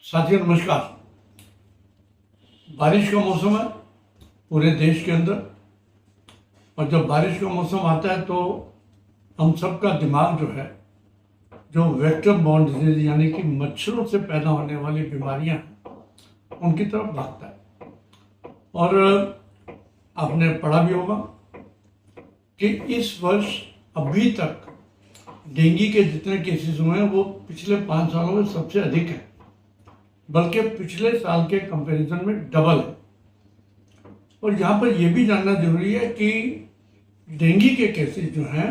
साथियों नमस्कार। बारिश का मौसम है पूरे देश के अंदर, और जब बारिश का मौसम आता है तो हम सबका दिमाग जो है, जो वेक्टर बॉर्न डिजीज यानी कि मच्छरों से पैदा होने वाली बीमारियां हैं, उनकी तरफ भागता है। और आपने पढ़ा भी होगा कि इस वर्ष अभी तक डेंगू के जितने केसेस हुए हैं वो पिछले 5 सालों में सबसे अधिक है, बल्कि पिछले साल के कंपैरिजन में डबल है। और यहाँ पर यह भी जानना जरूरी है कि डेंगू के केसेस जो हैं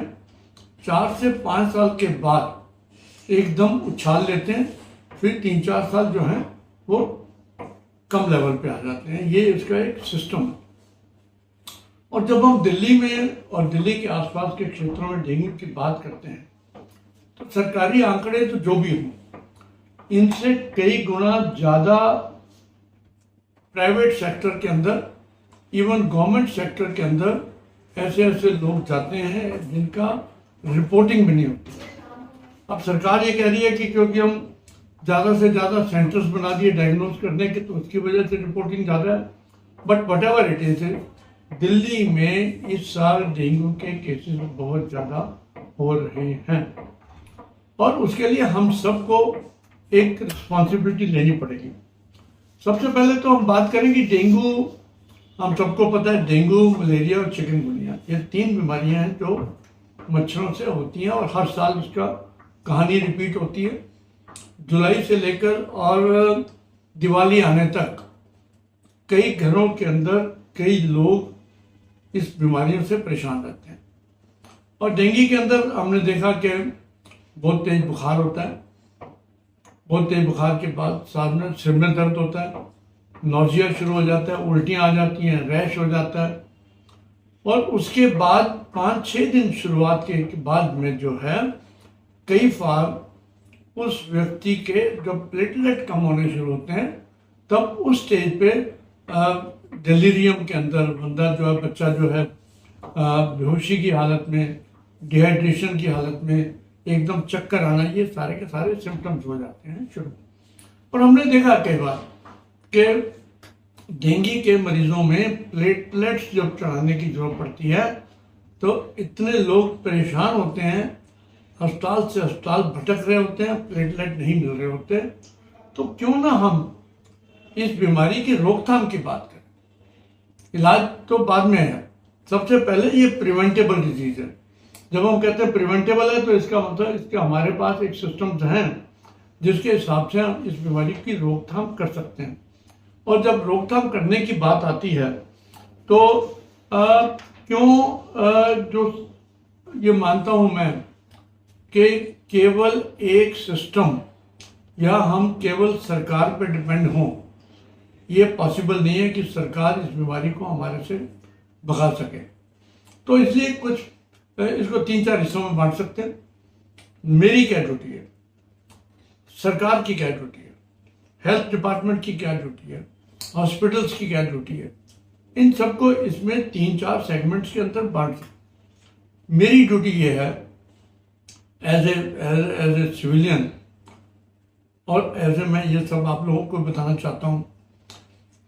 4 से 5 साल के बाद एकदम उछाल लेते हैं, फिर 3-4 साल जो हैं वो कम लेवल पे आ जाते हैं। ये इसका एक सिस्टम है। और जब हम दिल्ली में और दिल्ली के आसपास के क्षेत्रों में डेंगू की बात करते हैं तो सरकारी आंकड़े तो जो भी हों, इनसे कई गुना ज़्यादा प्राइवेट सेक्टर के अंदर, इवन गवर्नमेंट सेक्टर के अंदर ऐसे ऐसे लोग जाते हैं जिनका रिपोर्टिंग भी नहीं होती। अब सरकार ये कह रही है कि क्योंकि हम ज़्यादा से ज़्यादा सेंटर्स बना दिए डायग्नोज करने के, तो उसकी वजह से रिपोर्टिंग ज़्यादा है। But what ever it is, Delhi में इस साल डेंगू के केसेस बहुत ज़्यादा हो रहे हैं, और उसके लिए हम सबको एक रिस्पॉन्सिबिलिटी लेनी पड़ेगी। सबसे पहले तो हम बात करेंगे डेंगू। हम सबको पता है डेंगू, मलेरिया और चिकनगुनिया, ये 3 बीमारियां हैं जो मच्छरों से होती हैं, और हर साल इसका कहानी रिपीट होती है। जुलाई से लेकर और दिवाली आने तक कई घरों के अंदर कई लोग इस बीमारियों से परेशान रहते हैं। और डेंगू के अंदर हमने देखा कि बहुत तेज बुखार होता है, बहुत तेज बुखार के बाद साथ में सिर में दर्द होता है, नौजिया शुरू हो जाता है, उल्टियाँ आ जाती हैं, रैश हो जाता है। और उसके बाद 5-6 दिन शुरुआत के बाद में जो है कई बार उस व्यक्ति के जब प्लेटलेट कम होने शुरू होते हैं, तब उस स्टेज पे डिलीरियम के अंदर बंदा जो है, बच्चा जो है बेहोशी की हालत में, डिहाइड्रेशन की हालत में, एकदम चक्कर आना, ये सारे के सारे सिम्टम्स हो जाते हैं शुरू। और हमने देखा कई बार कि डेंगू के मरीजों में प्लेटलेट्स जब चढ़ाने की जरूरत पड़ती है तो इतने लोग परेशान होते हैं, अस्पताल से अस्पताल भटक रहे होते हैं, प्लेटलेट नहीं मिल रहे होते। तो क्यों ना हम इस बीमारी की रोकथाम की बात करें। इलाज तो बाद में है, सबसे पहले ये प्रिवेंटेबल डिजीज है। जब हम कहते हैं प्रिवेंटेबल है तो इसका मतलब इसके हमारे पास एक सिस्टम्स हैं जिसके हिसाब से हम इस बीमारी की रोकथाम कर सकते हैं। और जब रोकथाम करने की बात आती है तो जो ये मानता हूँ मैं कि केवल एक सिस्टम या हम केवल सरकार पर डिपेंड हों, ये पॉसिबल नहीं है कि सरकार इस बीमारी को हमारे से भगा सके। तो इसलिए कुछ इसको 3-4 हिस्सों में बांट सकते हैं। मेरी क्या ड्यूटी है, सरकार की क्या ड्यूटी है, हेल्थ डिपार्टमेंट की क्या ड्यूटी है, हॉस्पिटल्स की क्या ड्यूटी है, इन सबको इसमें 3-4 सेगमेंट्स के अंदर बांट सकते। मेरी ड्यूटी ये है एज ए सिविलियन, और एज ए मैं ये सब आप लोगों को बताना चाहता हूँ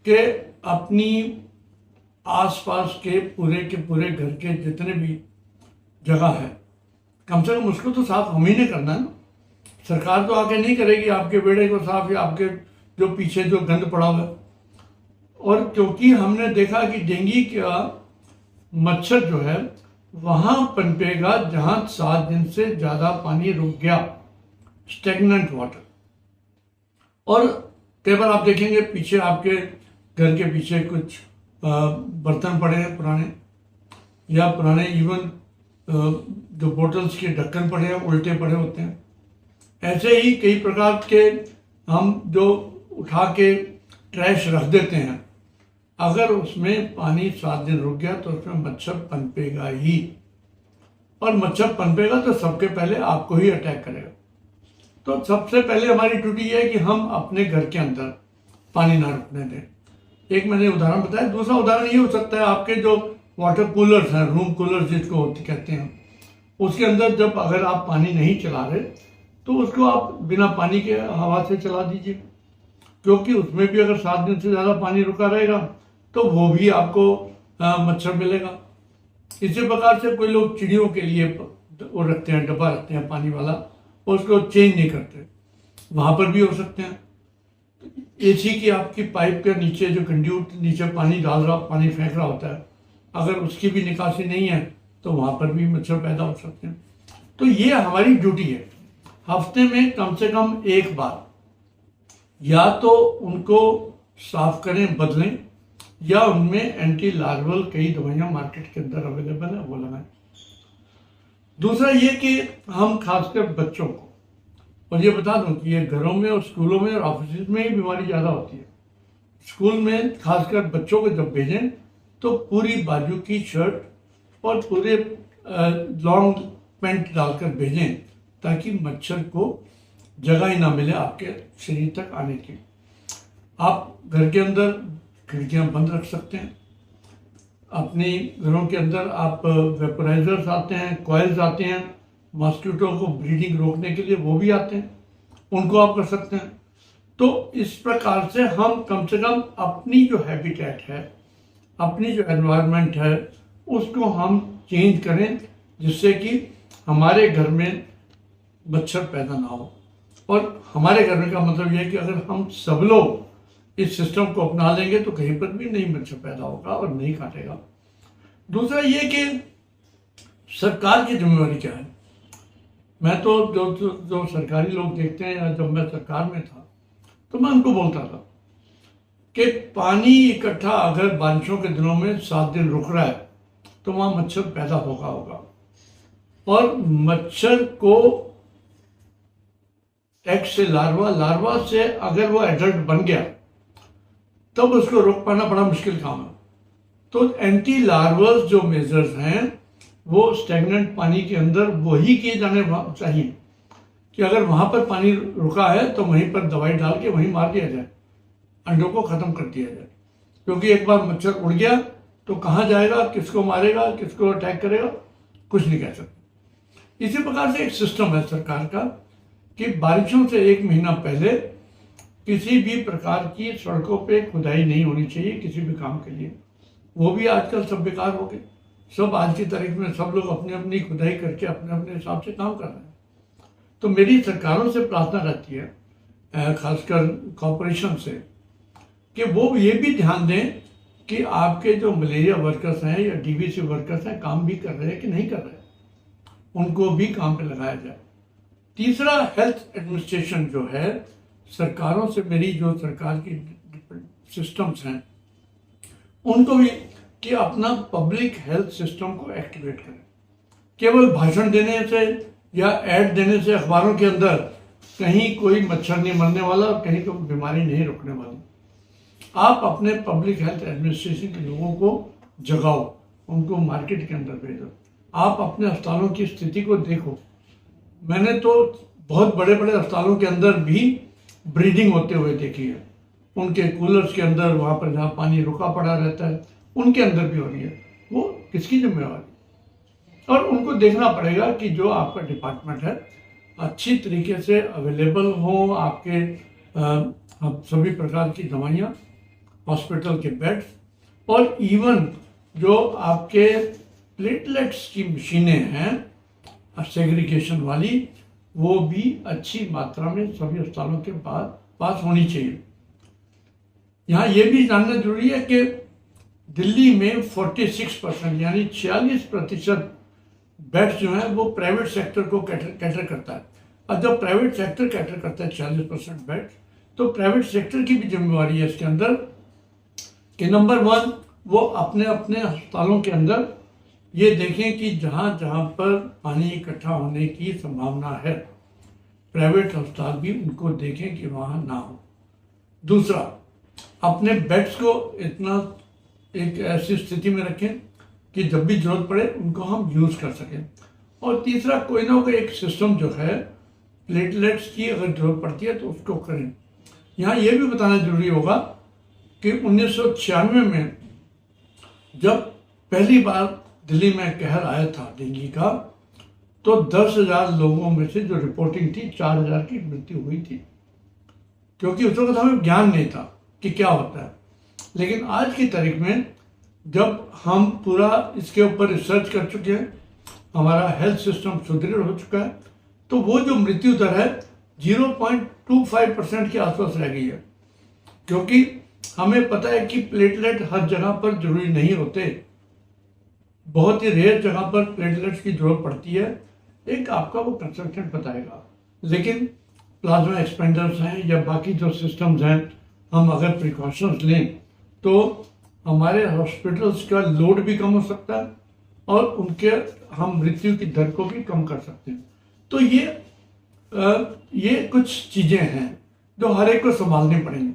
कि अपनी आसपास के पूरे घर के जितने भी जगह है, कम से कम उसको तो साफ हम ही ने करना है ना। सरकार तो आके नहीं करेगी आपके बेड़े को साफ, या आपके जो पीछे जो गंद पड़ा हुआ है। और क्योंकि हमने देखा कि डेंगू का मच्छर जो है वहाँ पनपेगा जहाँ 7 दिन से ज़्यादा पानी रुक गया, स्टेगनेंट वाटर। और कई बार आप देखेंगे पीछे आपके घर के पीछे कुछ बर्तन पड़े हैं पुराने, या पुराने इवन जो बोतल्स के ढक्कन पड़े हैं उल्टे पड़े होते हैं। ऐसे ही कई प्रकार के हम जो उठा के ट्रैश रख देते हैं, अगर उसमें पानी 7 दिन रुक गया तो उसमें मच्छर पनपेगा ही, और मच्छर पनपेगा तो सबके पहले आपको ही अटैक करेगा। तो सबसे पहले हमारी ड्यूटी ये है कि हम अपने घर के अंदर पानी ना रुकने दें। एक मैंने उदाहरण बताया। दूसरा उदाहरण ये हो सकता है आपके जो वाटर कूलर्स हैं, रूम कूलर्स जिसको कहते हैं, उसके अंदर जब अगर आप पानी नहीं चला रहे तो उसको आप बिना पानी के हवा से चला दीजिए। क्योंकि उसमें भी अगर 7 दिन से ज़्यादा पानी रुका रहेगा तो वो भी आपको मच्छर मिलेगा। इसी प्रकार से कोई लोग चिड़ियों के लिए वो रखते हैं, डब्बा रखते हैं पानी वाला, और उसको चेंज नहीं करते, वहाँ पर भी हो सकते हैं। एसी की आपकी पाइप के नीचे जो कंड्यूट नीचे पानी डाल रहा, पानी फेंक रहा होता है, अगर उसकी भी निकासी नहीं है तो वहाँ पर भी मच्छर पैदा हो सकते हैं। तो ये हमारी ड्यूटी है, हफ्ते में कम से कम एक बार या तो उनको साफ करें, बदलें, या उनमें एंटी लार्वल कई दवाइयाँ मार्केट के अंदर अवेलेबल है, वो लगाएं। दूसरा ये कि हम खासकर बच्चों को, और ये बता दूं कि ये घरों में और स्कूलों में और ऑफिस में ही बीमारी ज़्यादा होती है। स्कूल में खासकर बच्चों को जब भेजें तो पूरी बाजू की शर्ट और पूरे लॉन्ग पैंट डालकर भेजें, ताकि मच्छर को जगह ही ना मिले आपके शरीर तक आने की। आप घर के अंदर खिड़कियां बंद रख सकते हैं। अपने घरों के अंदर आप वेपोराइजर्स आते हैं, कॉइल्स आते हैं, मॉस्किटो को ब्रीडिंग रोकने के लिए वो भी आते हैं, उनको आप कर सकते हैं। तो इस प्रकार से हम कम से कम अपनी जो हैबिटेट है, अपनी जो एनवायरनमेंट है, उसको हम चेंज करें, जिससे कि हमारे घर में मच्छर पैदा ना हो। और हमारे घर में का मतलब यह है कि अगर हम सब लोग इस सिस्टम को अपना लेंगे तो कहीं पर भी नहीं मच्छर पैदा होगा और नहीं काटेगा। दूसरा ये कि सरकार की जिम्मेवारी क्या है। मैं तो जो सरकारी लोग देखते हैं, या जब मैं सरकार में था तो मैं उनको बोलता था कि पानी इकट्ठा अगर बारिशों के दिनों में 7 दिन रुक रहा है तो वहां मच्छर पैदा होगा, और मच्छर को एग से लार्वा से अगर वो एडल्ट बन गया तब उसको रोक पाना बड़ा मुश्किल काम है। तो एंटी लार्वल जो मेजर्स हैं वो स्टेगनेंट पानी के अंदर वही किए जाने चाहिए कि अगर वहां पर पानी रुका है तो वहीं पर दवाई डाल के वहीं मार दिया जाए, अंडों को खत्म कर दिया जाए। क्योंकि एक बार मच्छर उड़ गया तो कहाँ जाएगा, किसको मारेगा, किसको अटैक करेगा, कुछ नहीं कह सकते। इसी प्रकार से एक सिस्टम है सरकार का कि बारिशों से 1 महीना पहले किसी भी प्रकार की सड़कों पे खुदाई नहीं होनी चाहिए किसी भी काम के लिए। वो भी आजकल सब बेकार हो गए, सब आज की तारीख में सब लोग अपनी अपनी खुदाई करके अपने अपने हिसाब से काम कर रहे हैं। तो मेरी सरकारों से प्रार्थना रहती है, खासकर कॉरपोरेशन से, कि वो ये भी ध्यान दें कि आपके जो मलेरिया वर्कर्स हैं या डीवीसी वर्कर्स हैं काम भी कर रहे हैं कि नहीं कर रहे, उनको भी काम पे लगाया जाए। तीसरा, हेल्थ एडमिनिस्ट्रेशन जो है, सरकारों से मेरी जो सरकार की सिस्टम्स हैं उनको भी कि अपना पब्लिक हेल्थ सिस्टम को एक्टिवेट करें। केवल भाषण देने से या ऐड देने से अखबारों के अंदर कहीं कोई मच्छर नहीं मरने वाला और कहीं कोई बीमारी नहीं रुकने वाली। आप अपने पब्लिक हेल्थ एडमिनिस्ट्रेशन के लोगों को जगाओ, उनको मार्केट के अंदर भेजो, आप अपने अस्पतालों की स्थिति को देखो। मैंने तो बहुत बड़े बड़े अस्पतालों के अंदर भी ब्रीडिंग होते हुए देखी है, उनके कूलर्स के अंदर, वहाँ पर जहाँ पानी रुका पड़ा रहता है उनके अंदर भी हो रही है। वो किसकी जिम्मेवारी? और उनको देखना पड़ेगा कि जो आपका डिपार्टमेंट है अच्छी तरीके से अवेलेबल हो, आपके सभी प्रकार की दवाइयाँ, हॉस्पिटल के बेड्स, और इवन जो आपके प्लेटलेट्स की मशीनें हैं सेग्रीगेशन वाली, वो भी अच्छी मात्रा में सभी अस्पतालों के पास होनी चाहिए। यहाँ ये भी जानना जरूरी है कि दिल्ली में 46% यानी 46% बेड्स जो हैं वो प्राइवेट सेक्टर को कैटर करता है। और जब प्राइवेट सेक्टर कैटर करता है 40% बेड, तो प्राइवेट सेक्टर की भी जिम्मेवारी है इसके अंदर कि नंबर 1 वो अपने अपने अस्पतालों के अंदर ये देखें कि जहाँ जहाँ पर पानी इकट्ठा होने की संभावना है, प्राइवेट अस्पताल भी उनको देखें कि वहाँ ना हो। दूसरा, अपने बेड्स को इतना एक ऐसी स्थिति में रखें कि जब भी जरूरत पड़े उनको हम यूज़ कर सकें। और तीसरा, कोई ना कोई एक सिस्टम जो है प्लेटलेट्स की अगर जरूरत पड़ती है तो उसको करें। यहाँ ये भी बताना जरूरी होगा कि 1996 में जब पहली बार दिल्ली में कहर आया था डेंगू का, तो 10,000 लोगों में से जो रिपोर्टिंग थी 4,000 की मृत्यु हुई थी। क्योंकि उस वक्त हमें ज्ञान नहीं था कि क्या होता है। लेकिन आज की तारीख में जब हम पूरा इसके ऊपर रिसर्च कर चुके हैं, हमारा हेल्थ सिस्टम सुदृढ़ हो चुका है, तो वो जो मृत्यु दर है 0.25% के आसपास रह गई है। क्योंकि हमें पता है कि प्लेटलेट हर जगह पर जरूरी नहीं होते, बहुत ही रेयर जगह पर प्लेटलेट्स की जरूरत पड़ती है, एक आपका वो कंसल्टेंट बताएगा। लेकिन प्लाज्मा एक्सपेंडर्स हैं या बाकी जो सिस्टम्स हैं, हम अगर प्रिकॉशंस लें तो हमारे हॉस्पिटल्स का लोड भी कम हो सकता है और उनके हम मृत्यु की दर को भी कम कर सकते हैं। तो ये कुछ चीज़ें हैं जो हर एक को संभालनी पड़ेंगी।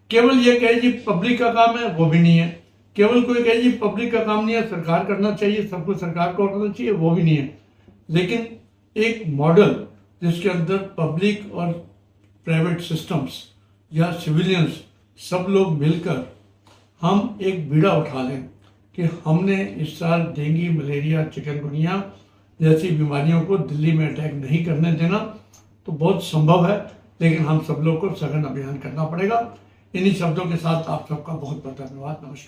केवल ये कहे जी पब्लिक का काम है, वो भी नहीं है। केवल कोई कहे जी पब्लिक का काम नहीं है, सरकार करना चाहिए, सब कुछ सरकार को करना चाहिए, वो भी नहीं है। लेकिन एक मॉडल जिसके अंदर पब्लिक और प्राइवेट सिस्टम्स या सिविलियंस सब लोग मिलकर हम एक बीड़ा उठा लें कि हमने इस साल डेंगू, मलेरिया, चिकनगुनिया जैसी बीमारियों को दिल्ली में अटैक नहीं करने देना, तो बहुत संभव है। लेकिन हम सब लोग को सघन अभियान करना पड़ेगा। इन्हीं शब्दों के साथ आप सबका बहुत बहुत धन्यवाद। नमस्कार।